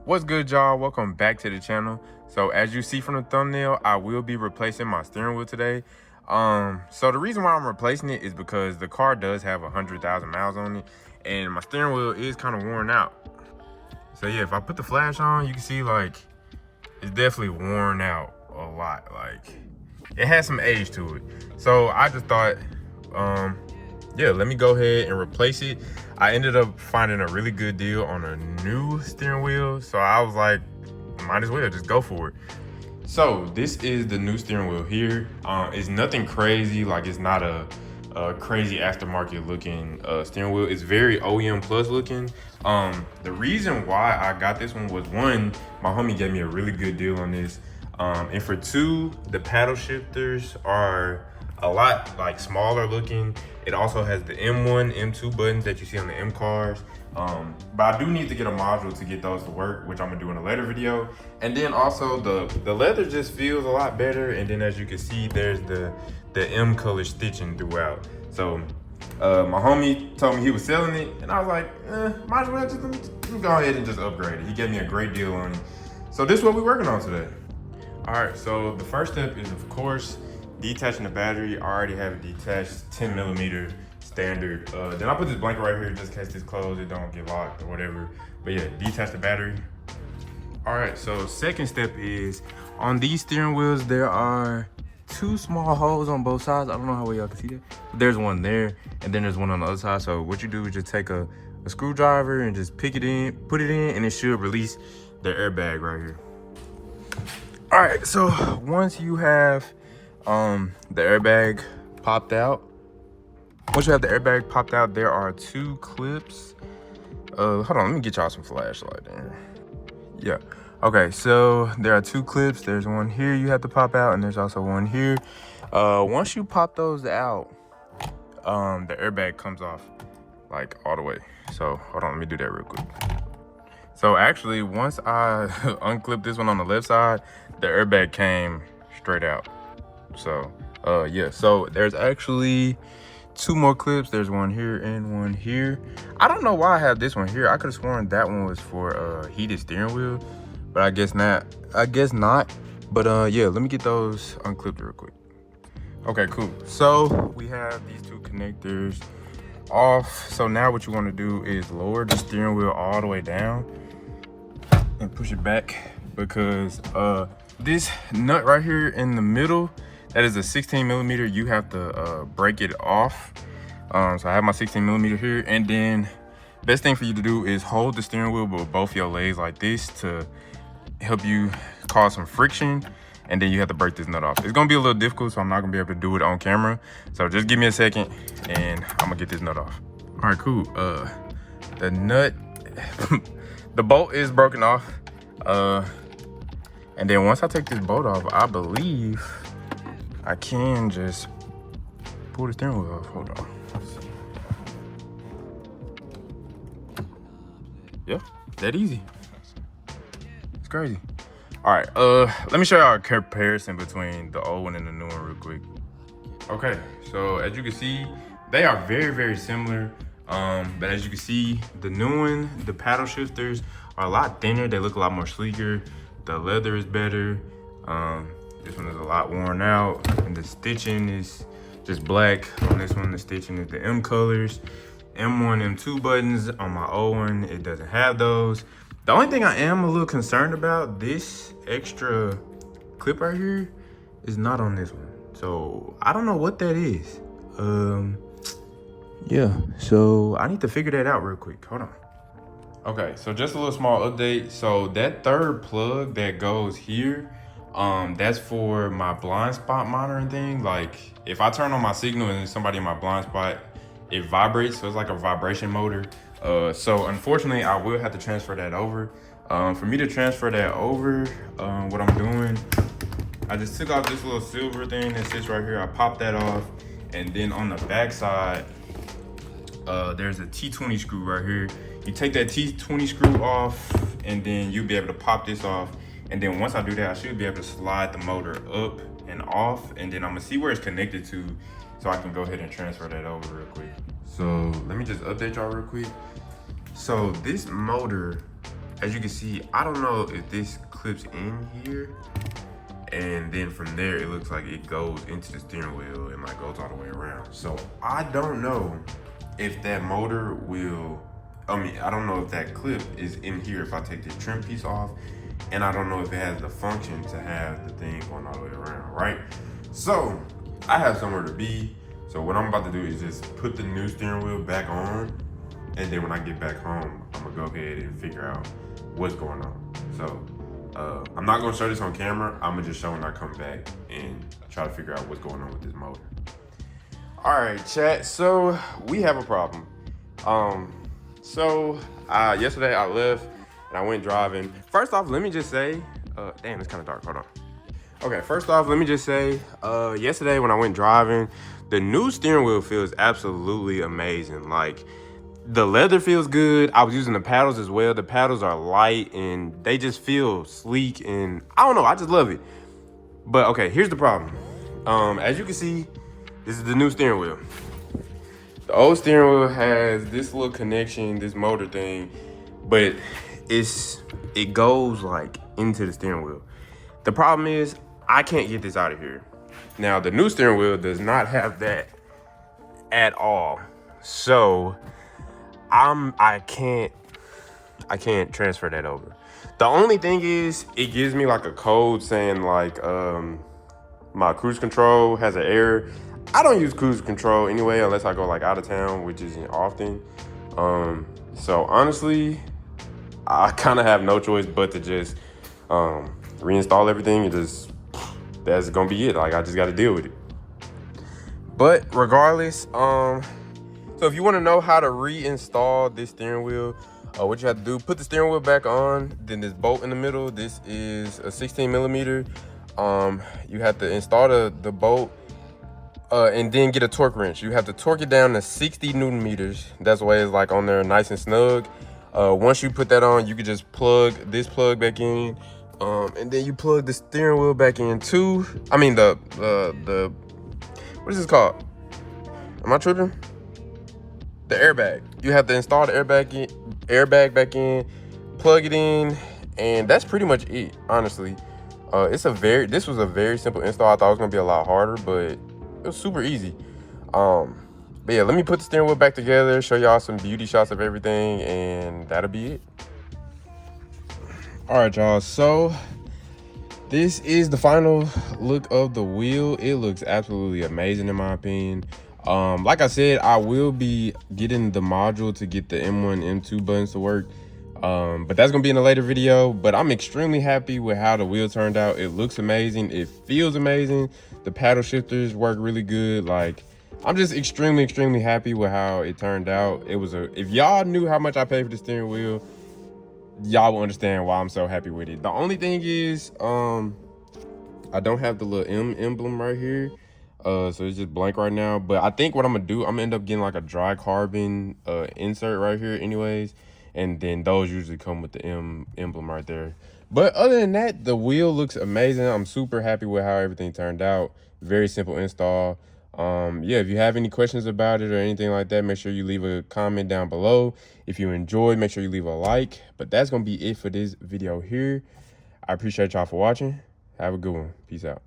What's good, y'all? Welcome back to the channel. So as you see from the thumbnail, I will be replacing my steering wheel today. So the reason why I'm replacing it is because the car does have 100,000 miles on it, and my steering wheel is kind of worn out. So yeah, if I put the flash on, you can see like it's definitely worn out a lot. Like it has some age to it. So I just thought, yeah, let me go ahead and replace it. I ended up finding a really good deal on a new steering wheel, so I was like, might as well just go for it. So this is the new steering wheel here. It's nothing crazy, like it's not a crazy aftermarket looking steering wheel. It's very OEM plus looking. The reason why I got this one was, one, my homie gave me a really good deal on this, and for two, the paddle shifters are a lot like smaller looking. It also has the M1, M2 buttons that you see on the M cars. But I do need to get a module to get those to work, which I'm gonna do in a later video. And then also the leather just feels a lot better. And then as you can see, there's the M color stitching throughout. So my homie told me he was selling it, and I was like, might as well just let me go ahead and just upgrade it. He gave me a great deal on it. So this is what we're working on today. All right, so the first step is, of course, detaching the battery. I already have it detached, 10mm standard. Then I put this blanket right here just in case this closed, it don't get locked or whatever. But yeah, detach the battery. All right, so second step is, on these steering wheels, there are two small holes on both sides. I don't know how well y'all can see that, but there's one there, and then there's one on the other side. So what you do is just take a screwdriver and just pick it in, put it in, and it should release the airbag right here. All right, so once you have the airbag popped out, there are two clips. Hold on, let me get y'all some flashlight there. Yeah, okay, so there are two clips. There's one here you have to pop out, and there's also one here. Once you pop those out, the airbag comes off like all the way. So hold on, let me do that real quick. So actually, once I unclipped this one on the left side, the airbag came straight out. So yeah, so there's actually two more clips. There's one here and one here. I don't know why I have this one here. I could have sworn that one was for heated steering wheel, but I guess not. But yeah, let me get those unclipped real quick. Okay, cool. So we have these two connectors off. So now what you want to do is lower the steering wheel all the way down and push it back, because this nut right here in the middle, that is a 16mm. You have to break it off. So I have my 16mm here, and then best thing for you to do is hold the steering wheel with both your legs like this to help you cause some friction, and then you have to break this nut off. It's gonna be a little difficult, so I'm not gonna be able to do it on camera. So just give me a second, and I'm gonna get this nut off. All right, cool. The nut, the bolt is broken off. And then once I take this bolt off, I believe I can just pull the steering wheel off. Hold on. Yeah, that easy. It's crazy. All right, let me show y'all a comparison between the old one and the new one real quick. Okay, so as you can see, they are very, very similar. But as you can see, the new one, the paddle shifters are a lot thinner. They look a lot more sleeker. The leather is better. This one is a lot worn out, and the stitching is just black. On this one, the stitching is the M colors. M1, M2 buttons. On my old one, it doesn't have those. The only thing I am a little concerned about, this extra clip right here is not on this one. So I don't know what that is. Yeah, so I need to figure that out real quick. Hold on. Okay, so just a little small update. So that third plug that goes here, that's for my blind spot monitoring thing. Like if I turn on my signal and there's somebody in my blind spot, it vibrates. So it's like a vibration motor. So unfortunately, I will have to transfer that over. For me to transfer that over, what I'm doing, I just took off this little silver thing that sits right here. I popped that off, and then on the back side, there's a T20 screw right here. You take that T20 screw off, and then you'll be able to pop this off. And then once I do that, I should be able to slide the motor up and off, and then I'm gonna see where it's connected to, so I can go ahead and transfer that over real quick. So let me just update y'all real quick. So this motor as you can see, I don't know if this clips in here, and then from there it looks like it goes into the steering wheel and like goes all the way around. So I don't know if that motor will, I don't know if that clip is in here if I take the trim piece off, and I don't know if it has the function to have the thing going all the way around, right? So I have somewhere to be. So what I'm about to do is just put the new steering wheel back on, and then when I get back home, I'm gonna go ahead and figure out what's going on. So I'm not gonna show this on camera. I'm gonna just show when I come back and try to figure out what's going on with this motor. All right, chat, so we have a problem. Yesterday I left and I went driving. First off, let me just say, damn, it's kind of dark, hold on. Okay, first off, let me just say, yesterday when I went driving, the new steering wheel feels absolutely amazing. Like, the leather feels good. I was using the paddles as well. The paddles are light and they just feel sleek, and I don't know, I just love it. But okay, here's the problem. As you can see, this is the new steering wheel. The old steering wheel has this little connection, this motor thing, but it goes like into the steering wheel. The problem is I can't get this out of here. Now the new steering wheel does not have that at all. So I can't transfer that over. The only thing is it gives me like a code saying like my cruise control has an error. I don't use cruise control anyway unless I go like out of town, which isn't often. So honestly, I kind of have no choice but to just reinstall everything and just, that's gonna be it. Like, I just got to deal with it. But regardless, so if you want to know how to reinstall this steering wheel, what you have to do, put the steering wheel back on, then this bolt in the middle, this is a 16 millimeter. You have to install the bolt and then get a torque wrench. You have to torque it down to 60 Newton meters. That's why it's like on there nice and snug. Once you put that on, you can just plug this plug back in, and then you plug the steering wheel back in too. I mean the what is this called? Am I tripping? The airbag. You have to install the airbag back in, plug it in, and that's pretty much it, honestly. This was a very simple install. I thought it was gonna be a lot harder, but it was super easy. But yeah, let me put the steering wheel back together, show y'all some beauty shots of everything, and that'll be it. All right, y'all, so this is the final look of the wheel. It looks absolutely amazing in my opinion. Like I said, I will be getting the module to get the M1, M2 buttons to work. But that's gonna be in a later video. But I'm extremely happy with how the wheel turned out. It looks amazing, it feels amazing. The paddle shifters work really good. Like, I'm just extremely happy with how it turned out. If y'all knew how much I paid for the steering wheel, y'all will understand why I'm so happy with it. The only thing is, I don't have the little M emblem right here. So it's just blank right now. But I think what I'm gonna do, I'm gonna end up getting like a dry carbon insert right here anyways. And then those usually come with the M emblem right there. But other than that, the wheel looks amazing. I'm super happy with how everything turned out. Very simple install. Yeah, if you have any questions about it or anything like that, make sure you leave a comment down below. If you enjoyed, make sure you leave a like. But that's gonna be it for this video here. I appreciate y'all for watching. Have a good one. Peace out.